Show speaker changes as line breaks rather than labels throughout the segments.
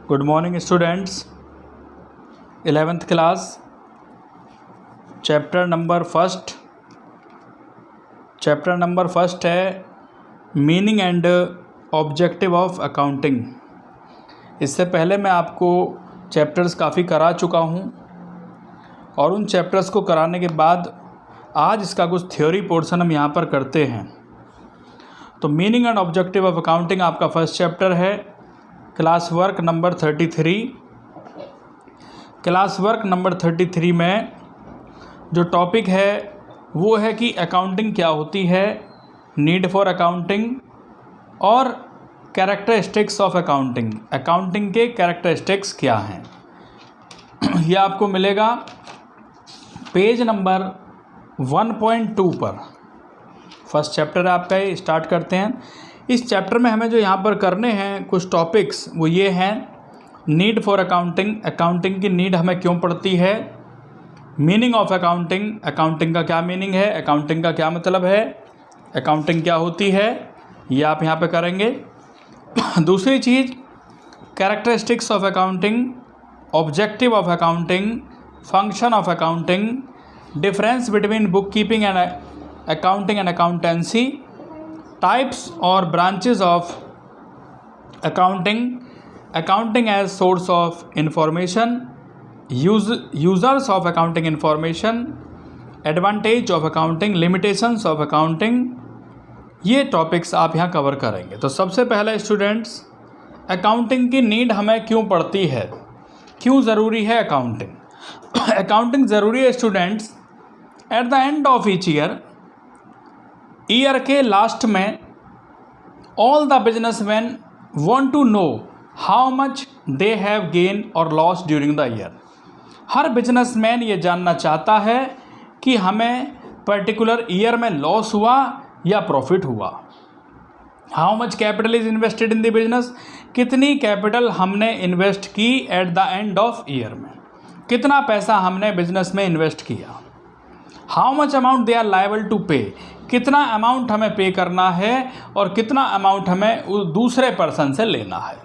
Good morning students. 11th class chapter number first है meaning and objective of accounting. इससे पहले मैं आपको चैप्टर्स काफ़ी करा चुका हूँ और उन चैप्टर्स को कराने के बाद आज इसका कुछ थ्योरी पोर्शन हम यहाँ पर करते हैं। तो meaning and objective of accounting आपका फर्स्ट चैप्टर है, class work number 33। Class work number 33 में जो टॉपिक है वो है कि अकाउंटिंग क्या होती है, नीड फॉर अकाउंटिंग और कैरेक्टरिस्टिक्स ऑफ अकाउंटिंग। अकाउंटिंग के कैरेक्टरिस्टिक्स क्या हैं ये आपको मिलेगा पेज नंबर 1.2 पर। फर्स्ट चैप्टर आपका ये स्टार्ट करते हैं। इस चैप्टर में हमें जो यहाँ पर करने हैं कुछ टॉपिक्स वो ये हैं, नीड फॉर अकाउंटिंग, अकाउंटिंग की नीड हमें क्यों पड़ती है, मीनिंग ऑफ अकाउंटिंग, अकाउंटिंग का क्या मीनिंग है, अकाउंटिंग का क्या मतलब है, अकाउंटिंग क्या होती है, ये आप यहाँ पे करेंगे। दूसरी चीज़ characteristics of accounting, objective of accounting, function of accounting, difference between bookkeeping and accounting and accountancy, types or branches of accounting, accounting as source of information, users of accounting information, advantage of accounting, limitations of accounting, ये topics आप यहाँ cover करेंगे। तो सबसे पहले students, accounting की need हमें क्यों पड़ती है, क्यों ज़रूरी है अकाउंटिंग। अकाउंटिंग ज़रूरी है students, at the end of each year के लास्ट में all the businessman want to know how much they have gain और लॉस ड्यूरिंग द ईयर। हर बिजनेसमैन ये जानना चाहता है कि हमें पर्टिकुलर ईयर में लॉस हुआ या प्रॉफिट हुआ। How much capital is invested in the business, कितनी कैपिटल हमने इन्वेस्ट की at the end of year में, कितना पैसा हमने बिजनेस में इन्वेस्ट किया। How much amount they are liable to pay, कितना अमाउंट हमें पे करना है और कितना अमाउंट हमें दूसरे पर्सन से लेना है,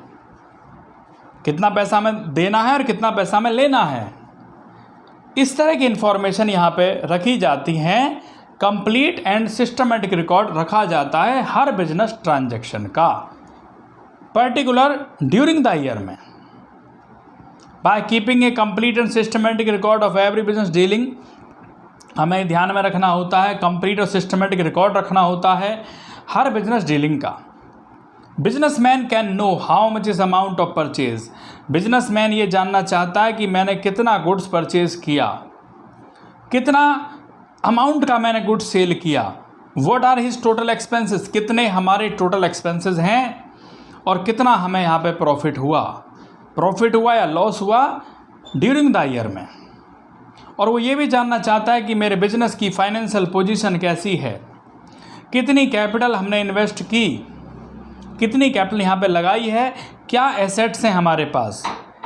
कितना पैसा हमें देना है और कितना पैसा हमें लेना है। इस तरह की इंफॉर्मेशन यहाँ पे रखी जाती हैं। कंप्लीट एंड सिस्टमेटिक रिकॉर्ड रखा जाता है हर बिजनेस ट्रांजैक्शन का, पर्टिकुलर ड्यूरिंग द ईयर में। By keeping A complete and systematic record of every business dealing, हमें ध्यान में रखना होता है, कंप्लीट और सिस्टमेटिक रिकॉर्ड रखना होता है हर बिजनेस डीलिंग का। Businessman can no how much is amount of purchase, businessman ये जानना चाहता है कि मैंने कितना गुड्स परचेज किया, कितना अमाउंट का मैंने गुड्स सेल किया। What are his total expenses, कितने हमारे टोटल एक्सपेंसेस हैं और कितना हमें यहाँ पे प्रॉफिट हुआ या लॉस हुआ ड्यूरिंग द ईयर में। और वो ये भी जानना चाहता है कि मेरे बिजनेस की फाइनेंशियल पोजीशन कैसी है, कितनी कैपिटल हमने इन्वेस्ट की, कितनी कैपिटल यहाँ पे लगाई है, क्या एसेट्स हैं हमारे पास।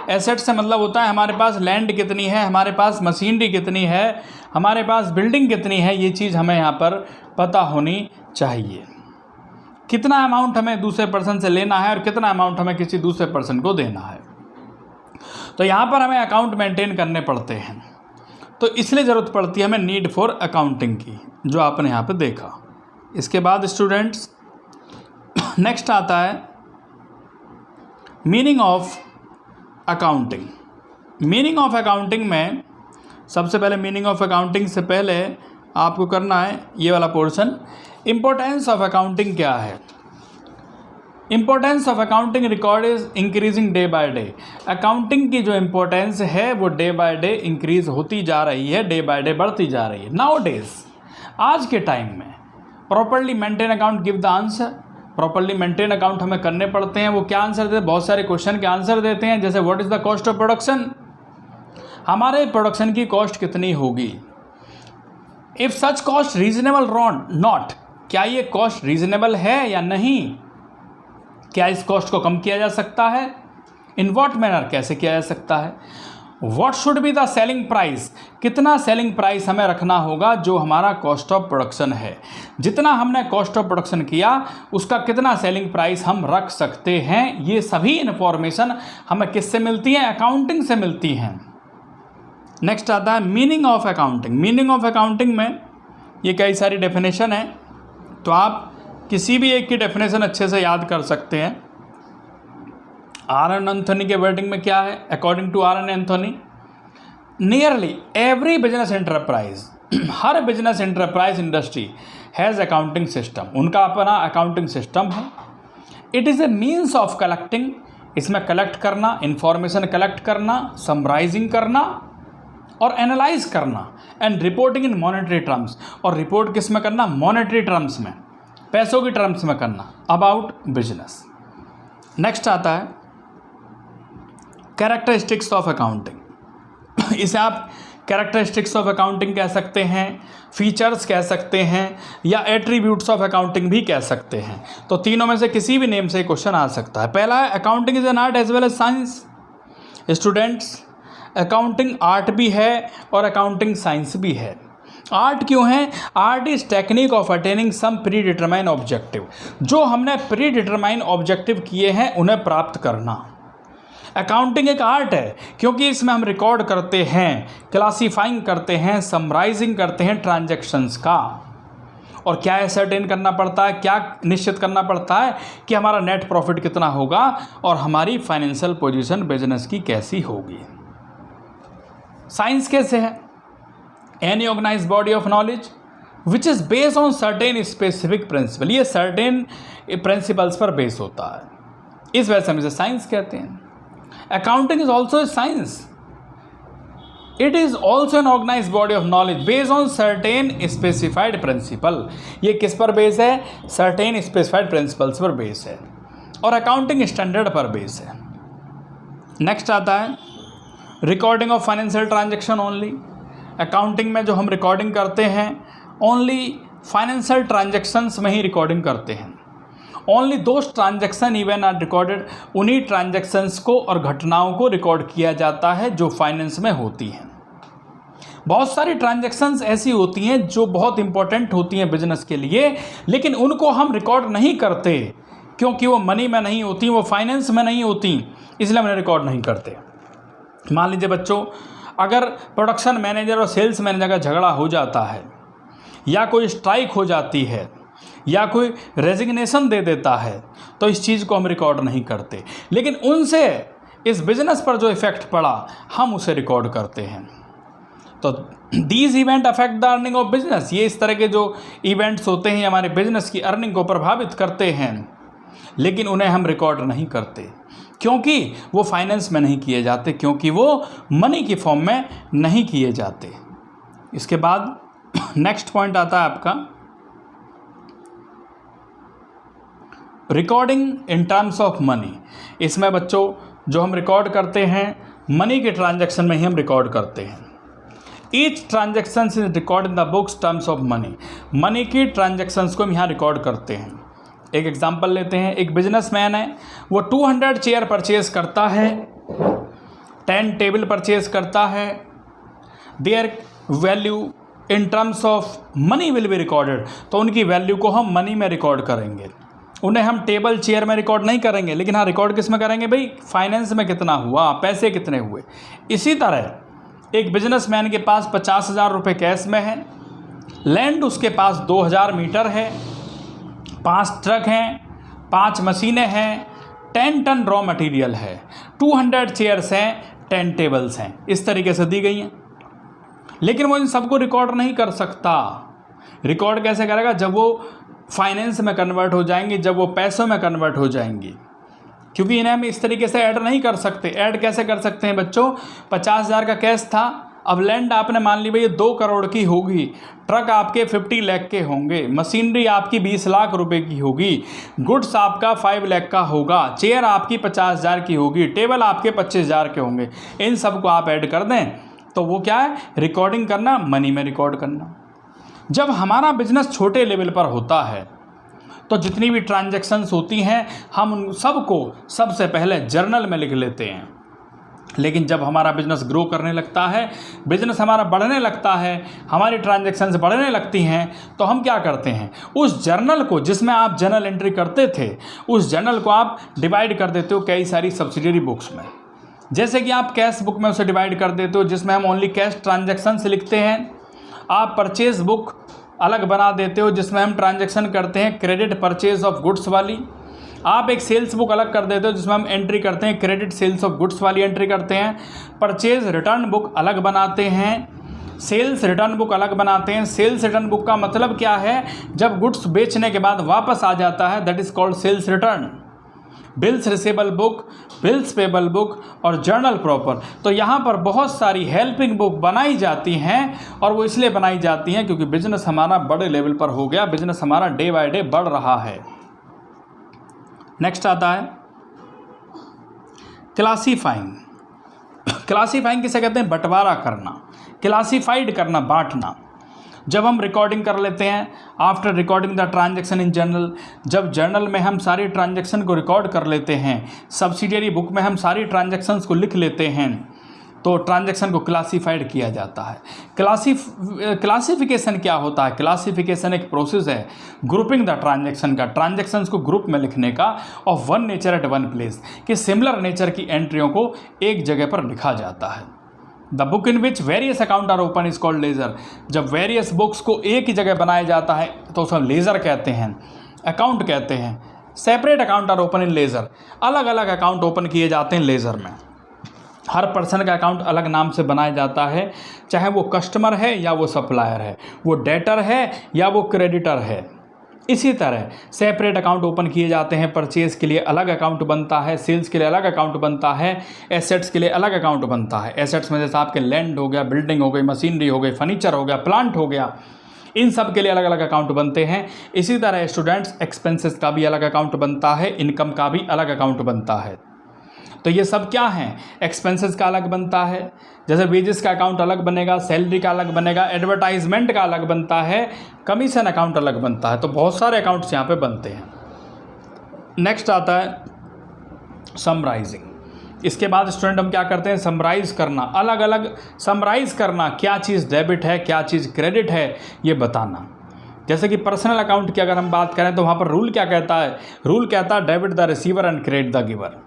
एसेट्स से मतलब होता है हमारे पास लैंड कितनी है, हमारे पास मशीनरी कितनी है, हमारे पास बिल्डिंग कितनी है, ये चीज़ हमें यहाँ पर पता होनी चाहिए। कितना अमाउंट हमें दूसरे पर्सन से लेना है और कितना अमाउंट हमें किसी दूसरे पर्सन को देना है। तो यहाँ पर हमें अकाउंट मेंटेन करने पड़ते हैं, तो इसलिए ज़रूरत पड़ती है हमें नीड फॉर अकाउंटिंग की, जो आपने यहाँ पे देखा। इसके बाद स्टूडेंट्स नेक्स्ट आता है meaning of accounting. Meaning of accounting में सबसे पहले मीनिंग ऑफ अकाउंटिंग से पहले आपको करना है ये वाला पोर्शन, इम्पोर्टेंस ऑफ अकाउंटिंग क्या है। Importance of accounting record is increasing day by day. Accounting की जो इम्पोर्टेंस है वो डे बाय डे इंक्रीज होती जा रही है, डे बाय डे बढ़ती जा रही है। नाउ डेज, आज के टाइम में properly maintain account give the answer, properly maintain account हमें करने पड़ते हैं। वो क्या आंसर देते हैं, बहुत सारे क्वेश्चन के आंसर देते हैं, जैसे what is the cost of production, हमारे प्रोडक्शन की कॉस्ट कितनी होगी। If such cost reasonable not, क्या ये कॉस्ट रीजनेबल है या नहीं, क्या इस कॉस्ट को कम किया जा सकता है, इन व्हाट मैनर, कैसे किया जा सकता है। What should be the selling price, कितना सेलिंग प्राइस हमें रखना होगा जो हमारा कॉस्ट ऑफ प्रोडक्शन है, जितना हमने कॉस्ट ऑफ प्रोडक्शन किया उसका कितना सेलिंग प्राइस हम रख सकते हैं। ये सभी इंफॉर्मेशन हमें किससे मिलती हैं, अकाउंटिंग से मिलती हैं। नेक्स्ट आता है meaning of accounting. Meaning of accounting में ये कई सारी डेफिनेशन है, तो आप किसी भी एक की डेफिनेशन अच्छे से याद कर सकते हैं। आर एन एंथोनी के वर्डिंग में क्या है, according to R N Anthony, nearly every business enterprise, हर business enterprise industry has accounting system, उनका अपना अकाउंटिंग सिस्टम है। It is a means of collecting, इसमें कलेक्ट करना, इंफॉर्मेशन कलेक्ट करना, समराइजिंग करना और एनालाइज करना, and reporting in monetary terms, और रिपोर्ट किस में करना, मॉनेटरी टर्म्स में, पैसों की टर्म्स में करना, अबाउट बिजनेस। नेक्स्ट आता है कैरेक्टरिस्टिक्स ऑफ अकाउंटिंग। इसे आप कैरेक्टरिस्टिक्स ऑफ अकाउंटिंग कह सकते हैं, फीचर्स कह सकते हैं, या एट्रीब्यूट्स ऑफ अकाउंटिंग भी कह सकते हैं। तो तीनों में से किसी भी नेम से क्वेश्चन आ सकता है। पहला है accounting is an art as well as science. Students, accounting art भी है और अकाउंटिंग साइंस भी है। आर्ट क्यों है? Art is technique of attaining some predetermine objective, जो हमने प्री डिटरमाइन ऑब्जेक्टिव किए हैं उन्हें प्राप्त करना। अकाउंटिंग एक आर्ट है क्योंकि इसमें हम रिकॉर्ड करते हैं, क्लासीफाइंग करते हैं, समराइजिंग करते हैं ट्रांजैक्शंस का, और क्या एसर्टेन करना पड़ता है, क्या निश्चित करना पड़ता है कि हमारा नेट प्रॉफिट कितना होगा और हमारी फाइनेंशियल पोजीशन बिजनेस की कैसी होगी। साइंस कैसे है? Any organized body of knowledge which is based on certain specific principle, ये सर्टेन प्रिंसिपल्स पर बेस होता है, इस वजह से हम इसे साइंस कहते हैं। Accounting is also a science. It is also an organized body of knowledge based on certain specified principle. ये किस पर बेस है? Certain specified principles पर बेस है और अकाउंटिंग स्टैंडर्ड पर बेस है। नेक्स्ट आता है recording of financial transaction only. Accounting में जो हम रिकॉर्डिंग करते हैं ओनली फाइनेंशियल ट्रांजेक्शन्स में ही रिकॉर्डिंग करते हैं। Only those transaction even are recorded, उन्हीं ट्रांजेक्शन्स को और घटनाओं को रिकॉर्ड किया जाता है जो फाइनेंस में होती हैं। बहुत सारी ट्रांजेक्शन्स ऐसी होती हैं जो बहुत इंपॉर्टेंट होती हैं बिजनेस के लिए, लेकिन उनको हम रिकॉर्ड नहीं करते क्योंकि वो मनी में नहीं होती, वो फाइनेंस में नहीं होती, इसलिए हम रिकॉर्ड नहीं करते। मान लीजिए बच्चों, अगर प्रोडक्शन मैनेजर और सेल्स मैनेजर का झगड़ा हो जाता है, या कोई स्ट्राइक हो जाती है, या कोई रेजिग्नेशन दे देता है, तो इस चीज़ को हम रिकॉर्ड नहीं करते, लेकिन उनसे इस बिज़नेस पर जो इफ़ेक्ट पड़ा हम उसे रिकॉर्ड करते हैं। तो these event affect the earning of business, ये इस तरह के जो इवेंट्स होते हैं हमारे बिजनेस की अर्निंग को प्रभावित करते हैं, लेकिन उन्हें हम रिकॉर्ड नहीं करते क्योंकि वो फाइनेंस में नहीं किए जाते, क्योंकि वो मनी की फॉर्म में नहीं किए जाते। इसके बाद नेक्स्ट पॉइंट आता है आपका recording in terms of money. इसमें बच्चों जो हम रिकॉर्ड करते हैं मनी के ट्रांजैक्शन में ही हम रिकॉर्ड करते हैं। Each transaction is record in the books terms of money, money की ट्रांजैक्शंस को हम यहाँ रिकॉर्ड करते हैं। एक एग्जांपल लेते हैं, एक बिजनेसमैन है, वो 200 चेयर परचेज करता है, 10 टेबल परचेज करता है, their value in terms of money will be recorded, तो उनकी वैल्यू को हम मनी में रिकॉर्ड करेंगे। उन्हें हम टेबल चेयर में रिकॉर्ड नहीं करेंगे, लेकिन हाँ रिकॉर्ड किस में करेंगे भाई, फाइनेंस में कितना हुआ, पैसे कितने हुए। इसी तरह एक बिजनेसमैन के पास 50,000 रुपये कैश में है, लैंड उसके पास 2000 मीटर है, 5 ट्रक हैं, 5 मशीनें हैं, 10 टन रॉ मटेरियल है, 200 चेयर्स हैं, 10 टेबल्स हैं, इस तरीके से दी गई हैं। लेकिन वो इन सबको रिकॉर्ड नहीं कर सकता। रिकॉर्ड कैसे करेगा? जब वो फाइनेंस में कन्वर्ट हो जाएंगी, जब वो पैसों में कन्वर्ट हो जाएंगी, क्योंकि इन्हें हम इस तरीके से ऐड नहीं कर सकते। ऐड कैसे कर सकते हैं बच्चों? 50,000 का कैश था, अब लैंड आपने मान ली भाई 2 करोड़ की होगी, ट्रक आपके 50 लाख के होंगे, मशीनरी आपकी 20 लाख रुपए की होगी, गुड्स आपका 5 लाख का होगा, चेयर आपकी 50,000 की होगी, टेबल आपके 25,000 के होंगे। इन सब को आप ऐड कर दें तो वो क्या है? रिकॉर्डिंग करना, मनी में रिकॉर्ड करना। जब हमारा बिजनेस छोटे लेवल पर होता है तो जितनी भी ट्रांजैक्शंस होती हैं हम उन सबको सबसे पहले जर्नल में लिख लेते हैं। लेकिन जब हमारा बिजनेस ग्रो करने लगता है, बिजनेस हमारा बढ़ने लगता है, हमारी ट्रांजैक्शंस बढ़ने लगती हैं, तो हम क्या करते हैं, उस जर्नल को जिसमें आप जर्नल एंट्री करते थे, उस जर्नल को आप डिवाइड कर देते हो कई सारी सब्सिडियरी बुक्स में। जैसे कि आप कैश बुक में उसे डिवाइड कर देते हो जिसमें हम ओनली कैश ट्रांजैक्शंस लिखते हैं। आप परचेज बुक अलग बना देते हो जिसमें हम ट्रांजैक्शन करते हैं क्रेडिट परचेज ऑफ गुड्स वाली। आप एक सेल्स बुक अलग कर देते हो जिसमें हम एंट्री करते हैं क्रेडिट सेल्स ऑफ गुड्स वाली एंट्री करते हैं। परचेज रिटर्न बुक अलग बनाते हैं, सेल्स रिटर्न बुक अलग बनाते हैं। सेल्स रिटर्न बुक का मतलब क्या है, जब गुड्स बेचने के बाद वापस आ जाता है, that is called sales return. Bills receivable book, bills payable book और जर्नल प्रॉपर। तो यहाँ पर बहुत सारी हेल्पिंग बुक बनाई जाती हैं, और वो इसलिए बनाई जाती हैं क्योंकि बिजनेस हमारा बड़े लेवल पर हो गया, बिजनेस हमारा डे बाय डे बढ़ रहा है। नेक्स्ट आता है क्लासीफाइंग। क्लासीफाइंग किसे कहते हैं, बंटवारा करना, क्लासीफाइड करना, बांटना। जब हम रिकॉर्डिंग कर लेते हैं, after recording the transaction in journal, जब जर्नल में हम सारी ट्रांजैक्शन को रिकॉर्ड कर लेते हैं, सब्सिडियरी बुक में हम सारी ट्रांजैक्शंस को लिख लेते हैं, तो ट्रांजैक्शन को क्लासीफाइड किया जाता है। क्लासिफिकेशन क्या होता है, क्लासिफिकेशन एक प्रोसेस है ग्रुपिंग द ट्रांजैक्शन का, ट्रांजैक्शंस को ग्रुप में लिखने का, of one nature at one place, कि सिमिलर नेचर की एंट्रियों को एक जगह पर लिखा जाता है। The book in which various account are open is called ledger. जब वेरियस बुक्स को एक ही जगह बनाया जाता है तो उसे लेजर कहते हैं, अकाउंट कहते हैं। Separate account are open in ledger, अलग अलग अकाउंट ओपन किए जाते हैं लेजर में। हर पर्सन का अकाउंट अलग नाम से बनाया जाता है, चाहे वो कस्टमर है या वो सप्लायर है, वो डेटर है या वो क्रेडिटर है। इसी तरह सेपरेट अकाउंट ओपन किए जाते हैं, परचेज के लिए अलग अकाउंट बनता है, सेल्स के लिए अलग अकाउंट बनता है, एसेट्स के लिए अलग अकाउंट बनता है। एसेट्स में जैसे आपके लैंड हो गया, बिल्डिंग हो गई, मशीनरी हो गई, फर्नीचर हो गया, प्लांट हो गया, इन सब के लिए अलग अलग अकाउंट बनते हैं। इसी तरह स्टूडेंट्स एक्सपेंसेस का भी अलग अकाउंट बनता है, इनकम का भी अलग अकाउंट बनता है। तो ये सब क्या हैं, एक्सपेंसेस का अलग बनता है, जैसे वेजेस का अकाउंट अलग बनेगा, सैलरी का अलग बनेगा, एडवर्टाइजमेंट का अलग बनता है, कमीशन अकाउंट अलग बनता है। तो बहुत सारे अकाउंट्स यहाँ पे बनते हैं। नेक्स्ट आता है समराइजिंग। इसके बाद स्टूडेंट हम क्या करते हैं, समराइज करना, अलग अलग समराइज करना, क्या चीज़ डेबिट है, क्या चीज़ क्रेडिट है, ये बताना। जैसे कि पर्सनल अकाउंट की अगर हम बात करें तो वहाँ पर रूल क्या कहता है, रूल कहता है debit the receiver and credit the giver.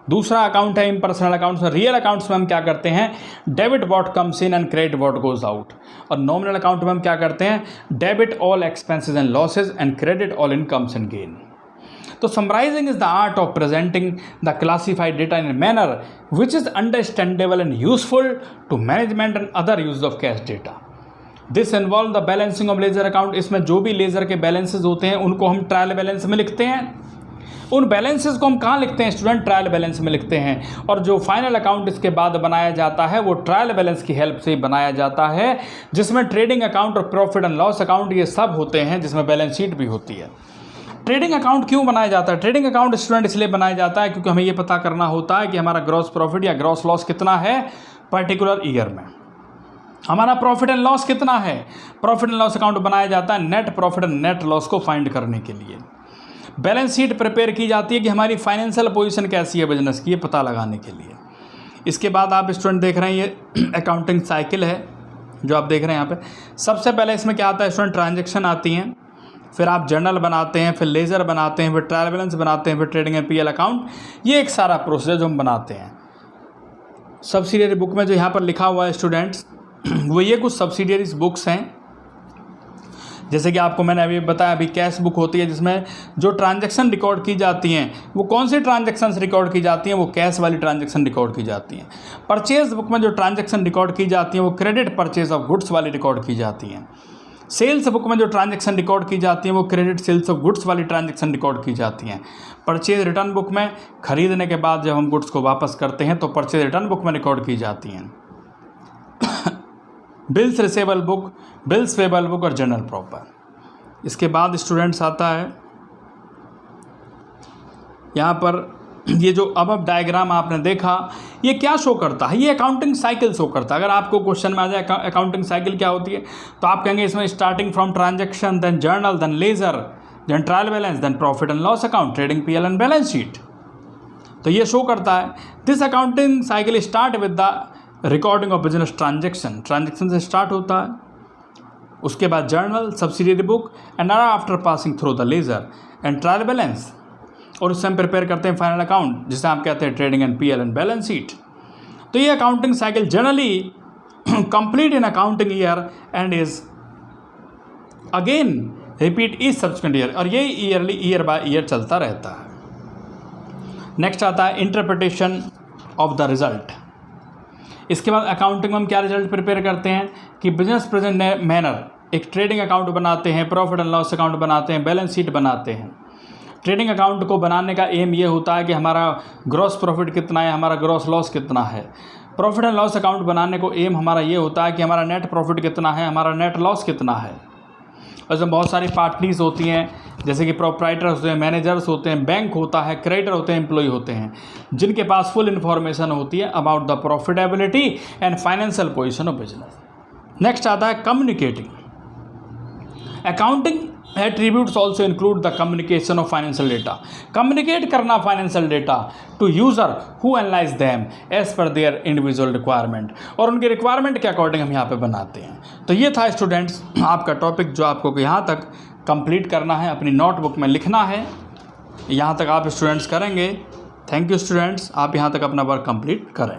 दूसरा अकाउंट है इम्पर्सनल अकाउंट्स में, रियल अकाउंट्स में हम क्या करते हैं, debit what comes in and credit what goes out. और नॉमिनल अकाउंट में हम क्या करते हैं, debit all expenses and losses and credit all incomes and gain. तो summarising is the art of presenting the classified data in a manner which is understandable and useful to management and other use of cash data. This involve the balancing of ledger account. इसमें जो भी laser के balances होते हैं उनको हम trial balance में लिखते हैं। उन बैलेंसेस को हम कहाँ लिखते हैं स्टूडेंट, ट्रायल बैलेंस में लिखते हैं। और जो फाइनल अकाउंट इसके बाद बनाया जाता है वो ट्रायल बैलेंस की हेल्प से बनाया जाता है, जिसमें ट्रेडिंग अकाउंट और प्रॉफिट एंड लॉस अकाउंट ये सब होते हैं, जिसमें बैलेंस शीट भी होती है। ट्रेडिंग अकाउंट क्यों बनाया जाता है, ट्रेडिंग अकाउंट स्टूडेंट इसलिए बनाया जाता है क्योंकि हमें ये पता करना होता है कि हमारा ग्रॉस प्रॉफिट या ग्रॉस लॉस कितना है पर्टिकुलर ईयर में, हमारा प्रॉफिट एंड लॉस कितना है। प्रॉफिट एंड लॉस अकाउंट बनाया जाता है net profit and net loss को फाइंड करने के लिए। बैलेंस शीट प्रिपेयर की जाती है कि हमारी फाइनेंशियल पोजीशन कैसी है बिजनेस की, ये पता लगाने के लिए। इसके बाद आप स्टूडेंट देख रहे हैं ये अकाउंटिंग साइकिल है जो आप देख रहे हैं यहाँ पे। सबसे पहले इसमें क्या आता है स्टूडेंट, ट्रांजैक्शन आती हैं, फिर आप जर्नल बनाते हैं, फिर लेजर बनाते हैं, फिर ट्रायल बैलेंस बनाते हैं, फिर ट्रेडिंग एंड पीएल अकाउंट। ये एक सारा प्रोसेस जो हम बनाते हैं। सब्सिडियरी बुक में जो यहाँ पर लिखा हुआ है स्टूडेंट्स, वो ये कुछ सब्सिडियरीज बुक्स हैं। जैसे कि आपको मैंने अभी बताया, अभी कैश बुक होती है जिसमें जो ट्रांजैक्शन रिकॉर्ड की जाती हैं वो कौन सी ट्रांजैक्शंस रिकॉर्ड की जाती हैं, वो कैश वाली ट्रांजैक्शन रिकॉर्ड की जाती हैं। परचेज बुक में जो ट्रांजैक्शन रिकॉर्ड की जाती हैं वो क्रेडिट परचेज ऑफ गुड्स वाली रिकॉर्ड की जाती हैं। सेल्स बुक में जो ट्रांजैक्शन रिकॉर्ड की जाती हैं वो क्रेडिट सेल्स ऑफ गुड्स वाली ट्रांजैक्शन रिकॉर्ड की जाती हैं। परचेज रिटर्न बुक में खरीदने के बाद जब हम गुड्स को वापस करते हैं तो परचेज रिटर्न बुक में रिकॉर्ड की जाती हैं। Bills receivable book, bills payable book और जर्नल प्रॉपर। इसके बाद स्टूडेंट्स आता है यहाँ पर ये जो अब डायग्राम आपने देखा, ये क्या शो करता है, ये अकाउंटिंग साइकिल शो करता है। अगर आपको क्वेश्चन में आ जाए अकाउंटिंग साइकिल क्या होती है तो आप कहेंगे इसमें starting from transaction, then journal, then ledger, then trial balance, then profit and loss account, trading PL and balance sheet. तो ये शो करता है this accounting cycle start with the recording of business transaction से start होता है, उसके बाद journal, subsidiary book and after passing through the ledger and trial balance, और उससे हम प्रिपेयर करते हैं फाइनल अकाउंट जिसे आप कहते हैं trading and PL and balance sheet. तो ये accounting cycle generally complete in accounting year and is again repeat is subsequent year, और ये ईयर बाय ईयर चलता रहता है। नेक्स्ट आता है इंटरप्रिटेशन ऑफ द रिजल्ट। इसके बाद अकाउंटिंग में हम क्या रिजल्ट प्रिपेयर करते हैं कि बिजनेस प्रेजेंट मैनर, एक ट्रेडिंग अकाउंट बनाते हैं, प्रॉफिट एंड लॉस अकाउंट बनाते हैं, बैलेंस शीट बनाते हैं। ट्रेडिंग अकाउंट को बनाने का एम ये होता है कि हमारा ग्रॉस प्रॉफिट कितना है, हमारा ग्रॉस लॉस कितना है। प्रॉफिट एंड लॉस अकाउंट बनाने को एम हमारा ये होता है कि हमारा नेट प्रॉफिट कितना है, हमारा नेट लॉस कितना है। और इसमें बहुत सारी पार्टनीज होती हैं, जैसे कि प्रोप्राइटर्स होते हैं, मैनेजर्स होते हैं, बैंक होता है, क्रेडिटर होते हैं, एम्प्लॉय होते हैं, जिनके पास फुल इन्फॉर्मेशन होती है about the profitability and financial position of business. Next आता है communicating. Accounting attributes also include the communication of financial data. Communicate करना financial data to user who analyse them as per their individual requirement, और उनके requirement के according हम यहाँ पे बनाते हैं। तो ये था स्टूडेंट्स आपका टॉपिक जो आपको यहाँ तक कंप्लीट करना है, अपनी नोटबुक में लिखना है। यहाँ तक आप स्टूडेंट्स करेंगे। थैंक यू स्टूडेंट्स, आप यहाँ तक अपना वर्क कंप्लीट करें।